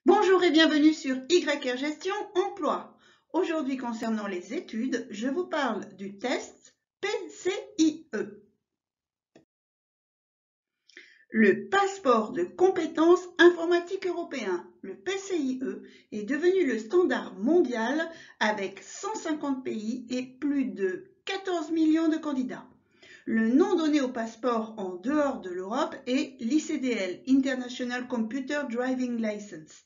Bonjour et bienvenue sur YR Gestion Emploi. Aujourd'hui, concernant les études, je vous parle du test PCIE. Le passeport de compétences informatiques européen, le PCIE, est devenu le standard mondial avec 150 pays et plus de 14 millions de candidats. Le nom donné au passeport en dehors de l'Europe est l'ICDL, International Computer Driving License.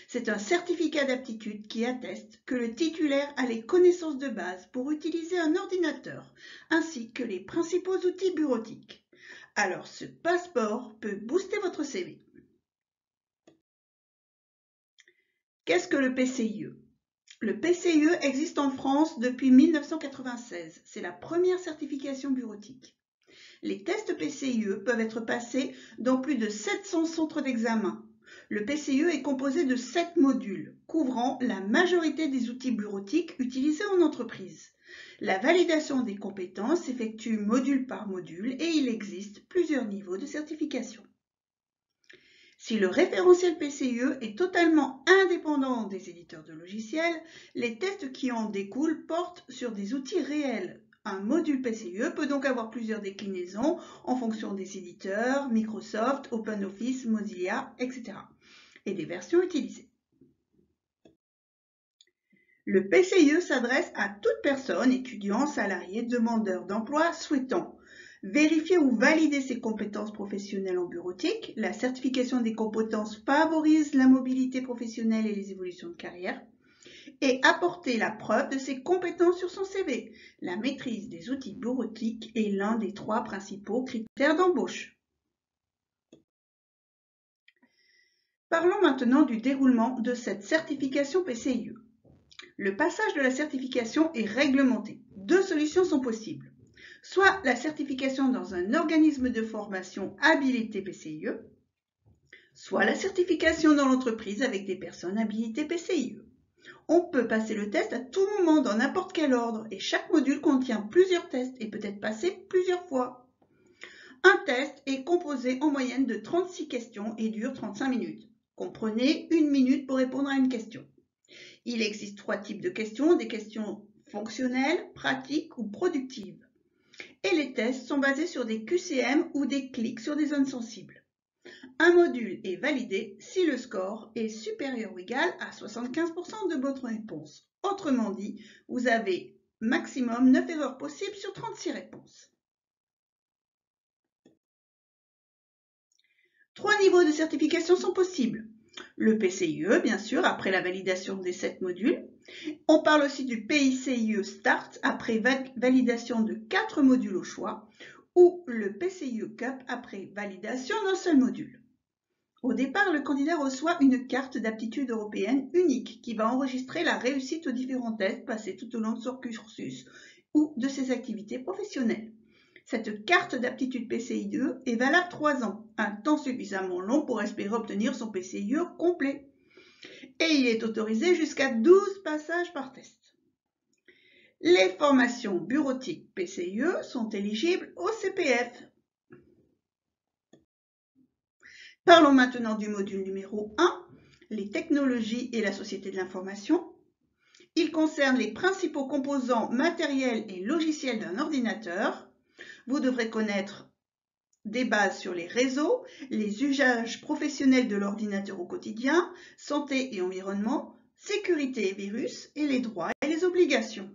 C'est un certificat d'aptitude qui atteste que le titulaire a les connaissances de base pour utiliser un ordinateur, ainsi que les principaux outils bureautiques. Alors, ce passeport peut booster votre CV. Qu'est-ce que le PCIE? Le PCIE existe en France depuis 1996. C'est la première certification bureautique. Les tests PCIE peuvent être passés dans plus de 700 centres d'examen. Le PCIE est composé de 7 modules, couvrant la majorité des outils bureautiques utilisés en entreprise. La validation des compétences s'effectue module par module et il existe plusieurs niveaux de certification. Si le référentiel PCIE est totalement indépendant des éditeurs de logiciels, les tests qui en découlent portent sur des outils réels. Un module PCIE peut donc avoir plusieurs déclinaisons en fonction des éditeurs, Microsoft, OpenOffice, Mozilla, etc. et des versions utilisées. Le PCIE s'adresse à toute personne, étudiant, salarié, demandeur d'emploi, souhaitant vérifier ou valider ses compétences professionnelles en bureautique. La certification des compétences favorise la mobilité professionnelle et les évolutions de carrière. Et apporter la preuve de ses compétences sur son CV. La maîtrise des outils bureautiques est l'un des 3 principaux critères d'embauche. Parlons maintenant du déroulement de cette certification PCIE. Le passage de la certification est réglementé. 2 solutions sont possibles. Soit la certification dans un organisme de formation habilité PCIE, soit la certification dans l'entreprise avec des personnes habilitées PCIE. On peut passer le test à tout moment dans n'importe quel ordre et chaque module contient plusieurs tests et peut être passé plusieurs fois. Un test est composé en moyenne de 36 questions et dure 35 minutes. Comprenez 1 minute pour répondre à une question. Il existe 3 types de questions, des questions fonctionnelles, pratiques ou productives. Et les tests sont basés sur des QCM ou des clics sur des zones sensibles. Un module est validé si le score est supérieur ou égal à 75% de votre réponse. Autrement dit, vous avez maximum 9 erreurs possibles sur 36 réponses. 3 niveaux de certification sont possibles. Le PCIE, bien sûr, après la validation des 7 modules. On parle aussi du PCIE Start après validation de 4 modules au choix, ou le PCIE Cup après validation d'un seul module. Au départ, le candidat reçoit une carte d'aptitude européenne unique qui va enregistrer la réussite aux différents tests passés tout au long de son cursus ou de ses activités professionnelles. Cette carte d'aptitude PCIE est valable 3 ans, un temps suffisamment long pour espérer obtenir son PCIE complet. Et il est autorisé jusqu'à 12 passages par test. Les formations bureautiques PCIE sont éligibles au CPF. Parlons maintenant du module numéro 1, les technologies et la société de l'information. Il concerne les principaux composants matériels et logiciels d'un ordinateur. Vous devrez connaître des bases sur les réseaux, les usages professionnels de l'ordinateur au quotidien, santé et environnement, sécurité et virus, et les droits et les obligations.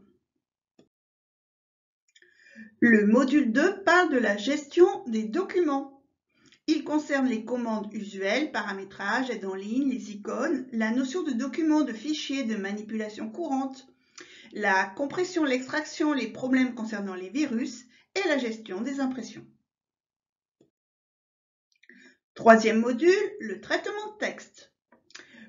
Le module 2 parle de la gestion des documents. Il concerne les commandes usuelles, paramétrage, aide en ligne, les icônes, la notion de document, de fichier, de manipulation courante, la compression, l'extraction, les problèmes concernant les virus et la gestion des impressions. 3e module, le traitement de texte.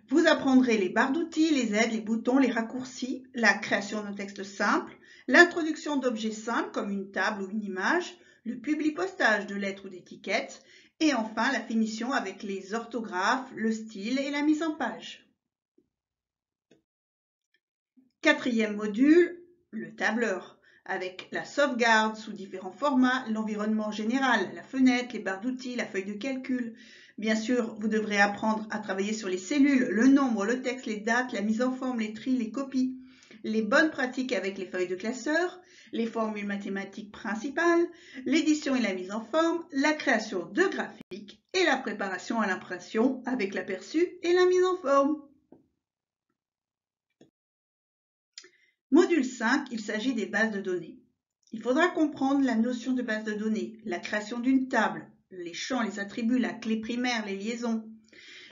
Vous apprendrez les barres d'outils, les aides, les boutons, les raccourcis, la création d'un texte simple, l'introduction d'objets simples comme une table ou une image, le publipostage de lettres ou d'étiquettes, et enfin la finition avec les orthographes, le style et la mise en page. 4e module, le tableur, avec la sauvegarde sous différents formats, l'environnement général, la fenêtre, les barres d'outils, la feuille de calcul, Bien sûr, vous devrez apprendre à travailler sur les cellules, le nombre, le texte, les dates, la mise en forme, les tris, les copies, les bonnes pratiques avec les feuilles de classeur, les formules mathématiques principales, l'édition et la mise en forme, la création de graphiques et la préparation à l'impression avec l'aperçu et la mise en forme. Module 5, il s'agit des bases de données. Il faudra comprendre la notion de base de données, la création d'une table, les champs, les attributs, la clé primaire, les liaisons,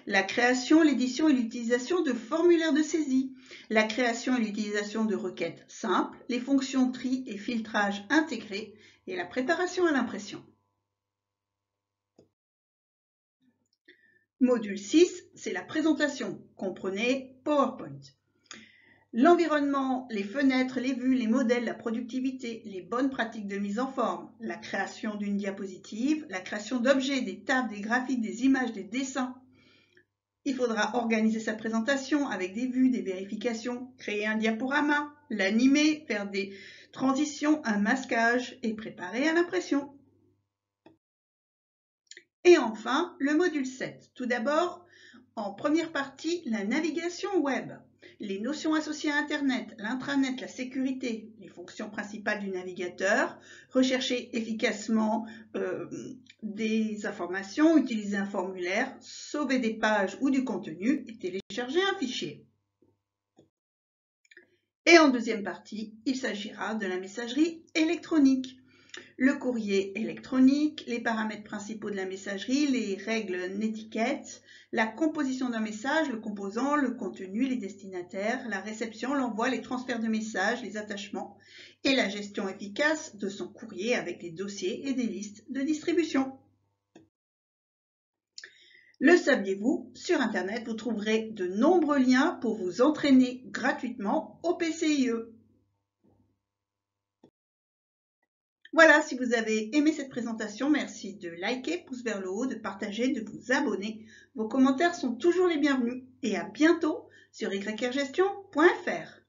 la création, l'édition et l'utilisation de formulaires de saisie, la création et l'utilisation de requêtes simples, les fonctions tri et filtrage intégrés et la préparation à l'impression. Module 6, c'est la présentation. Comprenez PowerPoint. L'environnement, les fenêtres, les vues, les modèles, la productivité, les bonnes pratiques de mise en forme, la création d'une diapositive, la création d'objets, des tables, des graphiques, des images, des dessins. Il faudra organiser sa présentation avec des vues, des vérifications, créer un diaporama, l'animer, faire des transitions, un masquage et préparer à l'impression. Et enfin, le module 7. Tout d'abord, en première partie, la navigation web. Les notions associées à Internet, l'intranet, la sécurité, les fonctions principales du navigateur, rechercher efficacement des informations, utiliser un formulaire, sauver des pages ou du contenu et télécharger un fichier. Et en deuxième partie, il s'agira de la messagerie électronique. Le courrier électronique, les paramètres principaux de la messagerie, les règles d'étiquette, la composition d'un message, le composant, le contenu, les destinataires, la réception, l'envoi, les transferts de messages, les attachements et la gestion efficace de son courrier avec des dossiers et des listes de distribution. Le saviez-vous? Sur Internet, vous trouverez de nombreux liens pour vous entraîner gratuitement au PCIE. Voilà, si vous avez aimé cette présentation, merci de liker, pouce vers le haut, de partager, de vous abonner. Vos commentaires sont toujours les bienvenus et à bientôt sur ykergestion.fr.